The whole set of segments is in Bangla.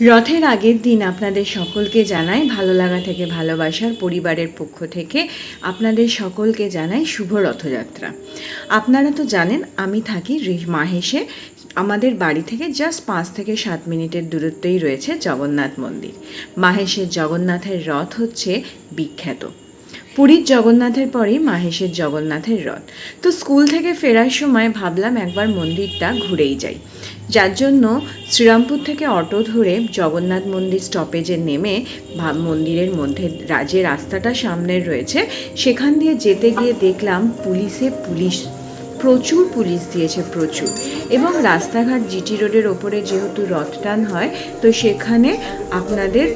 রথের আগের দিন আপনাদের সকলকে জানাই ভালো লাগা থেকে ভালোবাসার পরিবারের পক্ষ থেকে আপনাদের সকলকে জানাই শুভ রথযাত্রা। আপনারা তো জানেন আমি থাকি মাহেশে। আমাদের বাড়ি থেকে জাস্ট 5 থেকে 7 মিনিটের দূরত্বেই রয়েছে জগন্নাথ মন্দির। মাহেশের জগন্নাথের রথ হচ্ছে বিখ্যাত। পুরীর জগন্নাথের পরেই মাহেশের জগন্নাথের রথ। তো স্কুল থেকে ফেরার সময় ভাবলাম একবার মন্দিরটা ঘুরেই যাই, যার জন্য শ্রীরামপুর থেকে অটো ধরে জগন্নাথ মন্দির স্টপেজে নেমে মন্দিরের মধ্যে যে রাস্তাটা সামনের রয়েছে সেখান দিয়ে যেতে গিয়ে দেখলাম পুলিশ প্রচুর পুলিশ দিয়েছে, প্রচুর। এবং রাস্তাঘাট জিটি রোডের ওপরে যেহেতু রথ টান হয়, তো সেখানে আপনাদের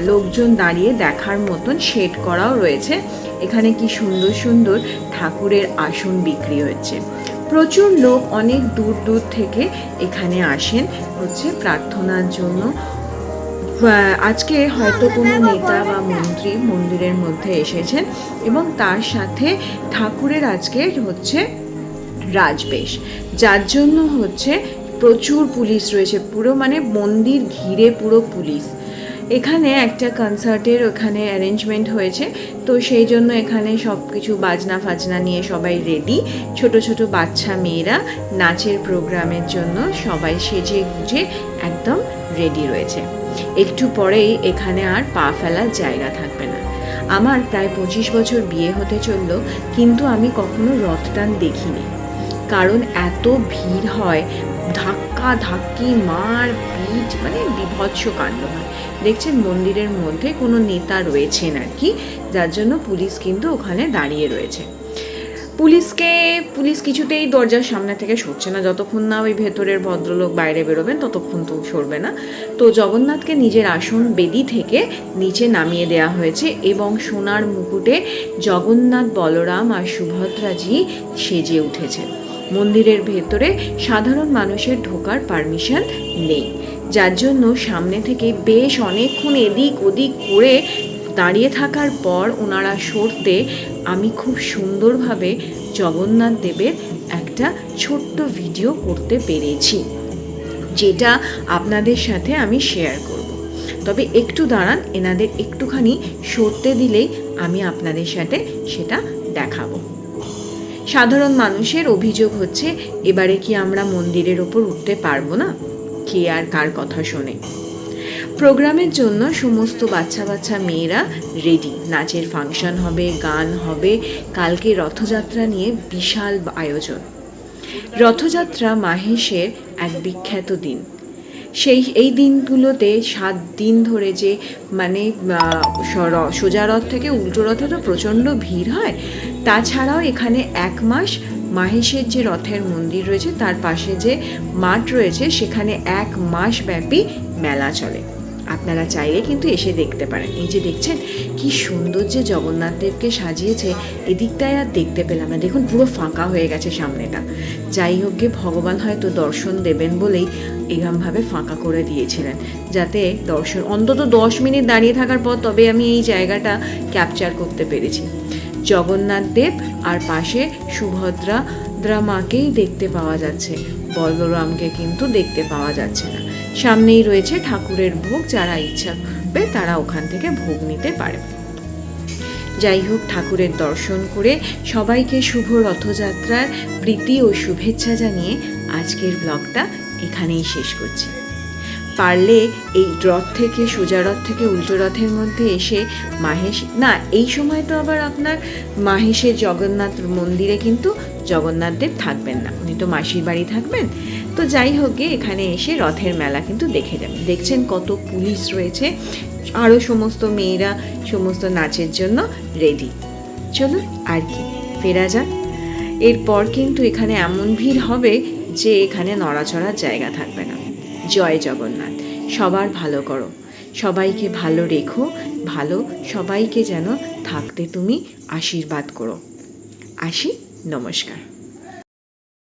লোকজন দাঁড়িয়ে দেখার মতন শেড করাও রয়েছে। এখানে কি সুন্দর সুন্দর ঠাকুরের আসন বিক্রি হচ্ছে। প্রচুর লোক অনেক দূর দূর থেকে এখানে আসেন হচ্ছে প্রার্থনার জন্য। আজকে হয়তো কোনো নেতা বা মন্ত্রী মন্দিরের মধ্যে এসেছেন এবং তার সাথে ঠাকুরের আজকে হচ্ছে রাজবেশ, যার জন্য হচ্ছে প্রচুর পুলিশ রয়েছে, পুরো মানে মন্দির ঘিরে পুরো পুলিশ। এখানে একটা কনসার্টের ওখানে অ্যারেঞ্জমেন্ট হয়েছে, তো সেই জন্য এখানে সব কিছু বাজনা ফাজনা নিয়ে সবাই রেডি। ছোট ছোট বাচ্চা মেয়েরা নাচের প্রোগ্রামের জন্য সবাই সেজে গুজে একদম রেডি রয়েছে। একটু পরেই এখানে আর পা ফেলার জায়গা থাকবে না। আমার প্রায় 25 বছর বিয়ে হতে চলল, কিন্তু আমি কখনো রথটান দেখিনি, কারণ এত ভিড় হয়, ধাক্কা ধাক্কি মার পিট, মানে বিভৎস কাণ্ড হয়। দেখছেন মন্দিরের মধ্যে কোনো নেতা রয়েছেন আর কি, যার জন্য পুলিশ কিন্তু ওখানে দাঁড়িয়ে রয়েছে। পুলিশ কিছুতেই দরজার সামনে থেকে সরছে না, যতক্ষণ না ওই ভেতরের ভদ্রলোক বাইরে বেরোবেন ততক্ষণ তো সরবে না। তো জগন্নাথকে নিজের আসন বেদি থেকে নিচে নামিয়ে দেওয়া হয়েছে এবং সোনার মুকুটে জগন্নাথ, বলরাম আর সুভদ্রাজি সেজে উঠেছেন। মন্দিরের ভেতরে সাধারণ মানুষের ঢোকার পারমিশন নেই, যার জন্য সামনে থেকে বেশ অনেকক্ষণ এদিক ওদিক করে দাঁড়িয়ে থাকার পর ওনারা সরতে আমি খুব সুন্দরভাবে জগন্নাথ দেবের একটা ছোট্ট ভিডিও করতে পেরেছি, যেটা আপনাদের সাথে আমি শেয়ার করব। তবে একটু দাঁড়ান, এনাদের একটুখানি সরতে দিলেই আমি আপনাদের সাথে সেটা দেখাবো। সাধারণ মানুষের অভিযোগ হচ্ছে, এবারে কি আমরা মন্দিরের ওপর উঠতে পারবো না? কে আর কার কথা শোনে। প্রোগ্রামের জন্য সমস্ত বাচ্চা মেয়েরা রেডি, নাচের ফাংশন হবে, গান হবে। কালকে রথযাত্রা নিয়ে বিশাল আয়োজন। রথযাত্রা মাহেশের এক বিখ্যাত দিন। এই দিনগুলোতে 7 দিন ধরে যে মানে সোজা রথ থেকে উল্টো রথে তো প্রচণ্ড ভিড় হয়। তাছাড়াও এখানে 1 মাস মাহেশের যে রথের মন্দির রয়েছে তার পাশে যে মাঠ রয়েছে সেখানে 1 মাস ব্যাপী মেলা চলে। আপনারা চাইলে কিন্তু এসে দেখতে পারেন। এই যে দেখছেন কি সুন্দর যে জগন্নাথ দেবকে সাজিয়েছে, এদিকটায় আর দেখতে পেলাম না। দেখুন পুরো ফাঁকা হয়ে গেছে সামনেটা। যাই হোক গে, ভগবান হয়তো দর্শন দেবেন বলেই এরকমভাবে ফাঁকা করে দিয়েছিলেন, যাতে দর্শন অন্তত 10 মিনিট দাঁড়িয়ে থাকার পর তবে আমি এই জায়গাটা ক্যাপচার করতে পেরেছি। জগন্নাথ দেব আর পাশে সুভদ্রা মাকেই দেখতে পাওয়া যাচ্ছে, বলরামকে কিন্তু দেখতে পাওয়া যাচ্ছে না। সামনেই রয়েছে ঠাকুরের ভোগ, যারা ইচ্ছা করবে তারা ওখান থেকে ভোগ নিতে পারে। যাই হোক, ঠাকুরের দর্শন করে সবাইকে শুভ রথযাত্রার প্রীতি ও শুভেচ্ছা জানিয়ে আজকের ব্লগটা এখানেই শেষ করছি। পারলে এই রথ থেকে সোজা রথ থেকে উল্টো রথের মধ্যে এসে মাহেশ না, এই সময় তো আবার আপনার মাহেশের জগন্নাথ মন্দিরে কিন্তু জগন্নাথ দেব থাকবেন না, উনি তো মাসির বাড়ি থাকবেন। তো যাই হোক গে, এখানে এসে রথের মেলা কিন্তু দেখে যাবেন। দেখছেন কত পুলিশ রয়েছে, আরও সমস্ত মেয়েরা সমস্ত নাচের জন্য রেডি। চলুন আর কি ফেরা যাক। এরপর কিন্তু এখানে এমন ভিড় হবে যে এখানে নড়াচড়ার জায়গা থাকবে না। জয় জগন্নাথ। সবার ভালো করো, সবাইকে ভালো রেখো, সবাইকে যেন থাকতে তুমি আশীর্বাদ করো। আসি, নমস্কার।